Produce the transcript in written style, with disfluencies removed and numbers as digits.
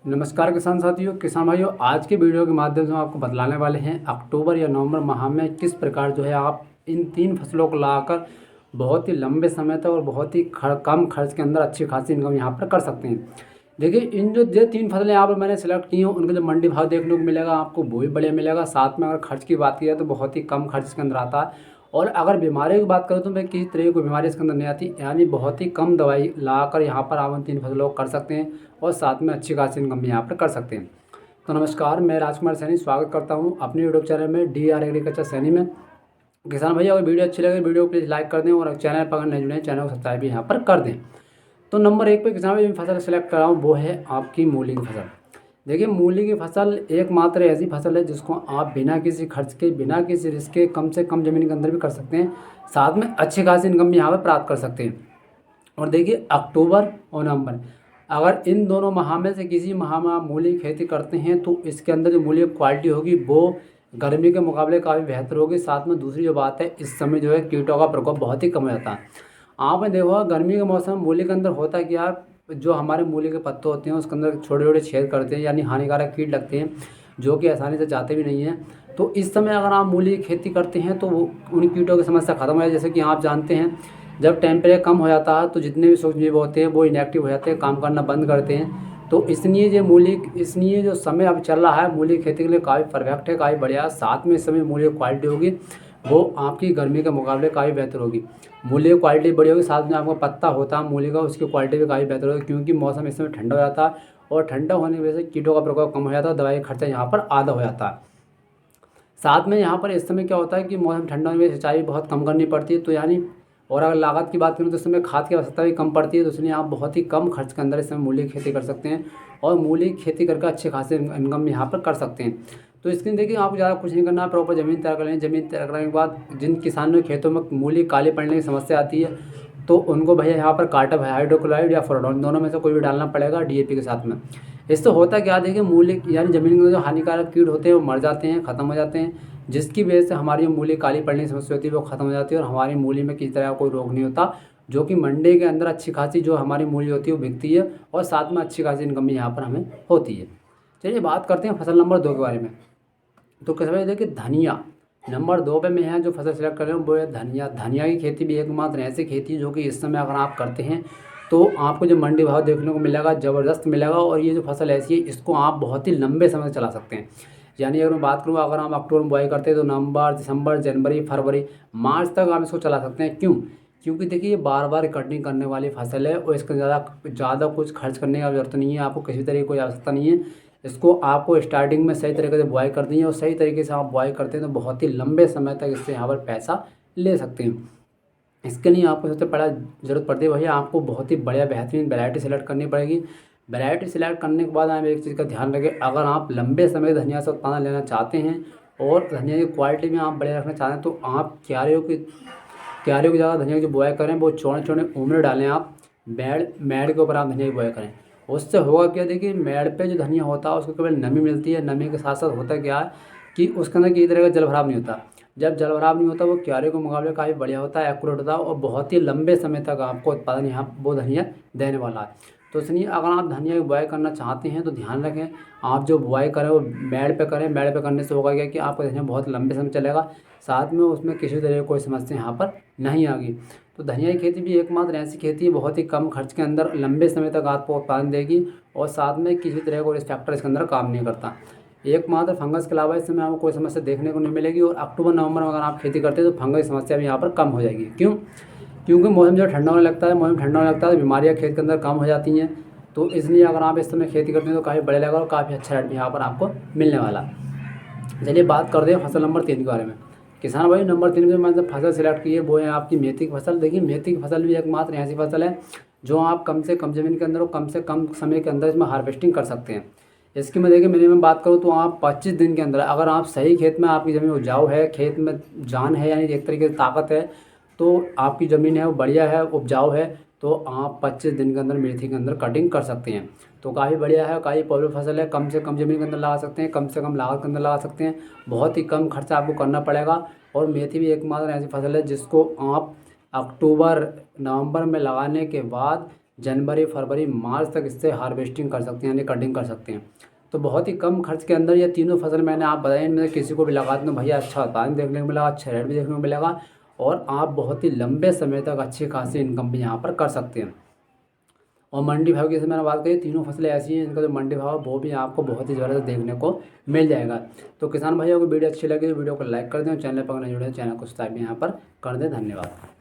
नमस्कार किसान साथियों, किसान भाइयों। आज के वीडियो के माध्यम से हम आपको बतलाने वाले हैं अक्टूबर या नवंबर माह में किस प्रकार जो है आप इन तीन फसलों को लगाकर बहुत ही लंबे समय तक और बहुत ही कम खर्च के अंदर अच्छी खासी इनकम यहाँ पर कर सकते हैं। देखिए, इन जो तीन फसलें यहाँ पर मैंने सेलेक्ट की हैं उनका जो मंडी भाव देखने को मिलेगा आपको वो भी बढ़िया मिलेगा। साथ में अगर खर्च की बात की जाए तो बहुत ही कम खर्च के अंदर आता है। और अगर बीमारियों की बात करूँ तो मैं किसी तरह की कोई बीमारी इसके अंदर नहीं आती, यानी बहुत ही कम दवाई लाकर यहाँ पर आप इन तीन फसलों को कर सकते हैं और साथ में अच्छी खासी इनकम भी यहाँ पर कर सकते हैं। तो नमस्कार, मैं राजकुमार सैनी स्वागत करता हूँ अपने यूट्यूब चैनल में DR एग्रीकल्चर सैनी में। किसान भैया, अगर वीडियो अच्छी लगे वीडियो को प्लीज़ लाइक कर दें और चैनल पर अगर नहीं जुड़े चैनल को सब्सक्राइब भी यहाँ पर कर दें। तो नंबर 1 पे किसान भाई फसल सेलेक्ट कर रहा हूँ वो है आपकी मूली की फसल। देखिए, मूली की फसल एकमात्र ऐसी फसल है जिसको आप बिना किसी खर्च के, बिना किसी रिस्क के, कम से कम ज़मीन के अंदर भी कर सकते हैं। साथ में अच्छी खासी इनकम भी यहाँ पर प्राप्त कर सकते हैं। और देखिए, अक्टूबर और नवंबर, अगर इन दोनों माह में से किसी माह में आप मूली की खेती करते हैं तो इसके अंदर जो मूली की क्वालिटी होगी वो गर्मी के मुकाबले काफ़ी बेहतर होगी। साथ में दूसरी जो बात है, इस समय जो है कीटों का प्रकोप बहुत ही कम हो जाता है। आपने देखा गर्मी के मौसम में मूली के अंदर होता है कि आप जो हमारे मूली के पत्ते होते हैं उसके अंदर छोटे छोटे छेद करते हैं, यानी हानिकारक कीट लगते हैं जो कि आसानी से जाते भी नहीं हैं। तो इस समय अगर आप मूली की खेती करते हैं तो वो उन कीटों की समस्या खत्म हो जाए। जैसे कि आप जानते हैं, जब टेम्परेचर कम हो जाता है तो जितने भी सूक्ष्म जीव होते हैं वो इनएक्टिव हो जाते हैं, काम करना बंद करते हैं। तो इसलिए जो समय अब चल रहा है मूली की खेती के लिए काफ़ी परफेक्ट है, काफ़ी बढ़िया है। साथ में इस समय मूली की क्वालिटी होगी वो आपकी गर्मी के मुकाबले काफ़ी बेहतर होगी। मूली की क्वालिटी बढ़िया होगी, साथ में आपका पत्ता होता है मूली का उसकी क्वालिटी भी काफ़ी बेहतर होगी, क्योंकि मौसम इस समय ठंडा हो जाता है और ठंडा होने की वजह से कीटों का प्रकोप कम हो जाता है, दवाई का खर्चा यहाँ पर आधा हो जाता है। साथ में यहाँ पर इस समय क्या होता है कि मौसम ठंडा होने में सिंचाई बहुत कम करनी पड़ती है, तो यानी और अगर लागत की बात करूँ तो इस समय खाद की आवश्यकता भी कम पड़ती है। तो इसलिए आप बहुत ही कम खर्च के अंदर इस समय मूली की खेती कर सकते हैं और मूली की खेती करके अच्छे खासे इनकम यहाँ पर कर सकते हैं। तो इसके लिए देखिए, आपको ज़्यादा कुछ नहीं करना है, प्रॉपर ज़मीन तैयार कर लें। ज़मीन तैयार करने के बाद जिन किसानों के खेतों में मूली काली पड़ने की समस्या आती है तो उनको भैया यहाँ पर कार्टप हाइड्रोक्लोराइड या फोराडाउन दोनों में से कोई भी डालना पड़ेगा DAP के साथ में। इससे होता क्या, देखिए मूली यानी ज़मीन में जो हानिकारक कीट होते हैं वो मर जाते हैं, ख़त्म हो जाते हैं, जिसकी वजह से हमारी जो मूली काली पड़ने की समस्या होती है वो ख़त्म हो जाती है और हमारी मूली में किसी तरह का कोई रोग नहीं होता, जो कि मंडी के अंदर अच्छी खासी जो हमारी मूली होती है वो बिकती है और साथ में अच्छी खासी इनकम भी यहाँ पर हमें होती है। चलिए बात करते हैं फसल नंबर 2 के बारे में। तो किस भाई देखिए, धनिया नंबर 2 पे मैं यहाँ जो फसल सेलेक्ट कर रहे हूँ वो है धनिया। धनिया की खेती भी एकमात्र ऐसी खेती है जो कि इस समय अगर आप करते हैं तो आपको जो मंडी भाव देखने को मिलेगा ज़बरदस्त मिलेगा। और ये जो फसल ऐसी है इसको आप बहुत ही लंबे समय तक चला सकते हैं। यानी अगर मैं बात करूँ, अगर हम अक्टूबर में बुआई करते हैं तो नवंबर, दिसंबर, जनवरी, फरवरी, मार्च तक आप इसको चला सकते हैं। क्यों? क्योंकि देखिए, ये बार बार कटिंग करने वाली फसल है और इसका ज़्यादा कुछ खर्च करने की ज़रूरत नहीं है, आपको किसी तरह की कोई आवश्यकता नहीं है। इसको आपको स्टार्टिंग में सही तरीके से बुआई कर दी है और सही तरीके से आप बुआई करते हैं तो बहुत ही लंबे समय तक इससे यहाँ पर पैसा ले सकते हैं। इसके लिए आपको सबसे पहला ज़रूरत पड़ती है भैया, आपको बहुत ही बढ़िया बेहतरीन वैरायटी सेलेक्ट करनी पड़ेगी। वैरायटी सेलेक्ट करने के बाद आप एक चीज़ का ध्यान रखें, अगर आप लंबे समय धनिया से उत्पादन लेना चाहते हैं और धनिया की क्वालिटी में आप बढ़िया रखना चाहते हैं तो आप क्यारियों की जगह धनिया की जो बुआई करें वो चौड़े चौड़े उम्र डालें। आप मेड़ के ऊपर आप धनिया की बुआई करें। उससे होगा क्या, देखिए मेड़ पे जो धनिया होता है उसको केवल नमी मिलती है, नमी के साथ साथ होता क्या है कि उसके अंदर किसी तरह का जल भराव नहीं होता। जब जल भराव नहीं होता वो क्यारे के मुकाबले काफ़ी बढ़िया होता है, एक्यूरेट होता है और बहुत ही लंबे समय तक आपको उत्पादन यहाँ वो धनिया देने वाला है। तो इसलिए अगर आप धनिया की बुआई करना चाहते हैं तो ध्यान रखें, आप जो बुआई करें वो मेड़ पे करें। मेड़ पे करने से होगा क्या कि आपका धनिया बहुत लंबे समय चलेगा, साथ में उसमें किसी तरह की कोई समस्या यहाँ पर नहीं आएगी। तो धनिया की खेती भी एकमात्र ऐसी खेती है बहुत ही कम खर्च के अंदर लंबे समय तक आपको उत्पादन देगी और साथ में किसी तरह का रिस्क फैक्टर इसके अंदर काम नहीं करता। एकमात्र फंगस के अलावा इस समय आपको कोई समस्या देखने को नहीं मिलेगी। और अक्टूबर नवंबर में अगर आप खेती करते हैं तो फंगस की समस्या भी यहाँ पर कम हो जाएगी। क्यों? क्योंकि मौसम जो ठंडा होने लगता है, तो बीमारियाँ खेत के अंदर कम हो जाती हैं। तो इसलिए अगर आप इस समय खेती करते हैं तो काफ़ी बढ़िया लगेगा और काफ़ी अच्छा रेट भी यहाँ पर आपको मिलने वाला है। चलिए बात करते हैं फसल नंबर 3 के बारे में। किसान भाई, नंबर 3 में मैंने फसल सेलेक्ट की है वो है आपकी मेथी की फसल। देखिए, मेथी की फसल भी एकमात्र ऐसी फसल है जो आप कम से कम ज़मीन के अंदर और कम से कम समय के अंदर इसमें हार्वेस्टिंग कर सकते हैं। इसकी मैं देखिए मिनिमम बात करूँ तो आप 25 दिन के अंदर, अगर आप सही खेत में, आपकी ज़मीन उपजाऊ है, खेत में जान है, यानी एक तरीके से ताकत है, तो आपकी ज़मीन है वो बढ़िया है, उपजाऊ है, तो आप 25 दिन के अंदर मेथी के अंदर कटिंग कर सकते हैं। तो काफ़ी बढ़िया है, काफ़ी पॉपुलर फसल है, कम से कम ज़मीन के अंदर लगा सकते हैं, कम से कम लागत के अंदर लगा सकते हैं, बहुत ही कम खर्चा आपको करना पड़ेगा। और मेथी भी एकमात्र ऐसी फसल है जिसको आप अक्टूबर नवंबर में लगाने के बाद जनवरी फरवरी मार्च तक इससे हार्वेस्टिंग कर सकते हैं, यानी कटिंग कर सकते हैं। तो बहुत ही कम खर्च के अंदर ये तीनों फसल मैंने आप बताए, इनमें किसी को भी लगा दूँ भैया अच्छा उत्पादन देखने को मिलेगा, अच्छा रेट भी देखने को मिलेगा और आप बहुत ही लंबे समय तक अच्छी खासी इनकम भी यहाँ पर कर सकते हैं। और मंडी भाव की जैसे मैंने बात करी, तीनों फसलें ऐसी हैं इनका जो मंडी भाव वो भी आपको बहुत ही ज़बरदस्त देखने को मिल जाएगा। तो किसान भाइयों को वीडियो अच्छी लगी तो वीडियो को लाइक कर दें और चैनल पर नए जुड़े चैनल को सब्सक्राइब यहाँ पर कर दें। धन्यवाद।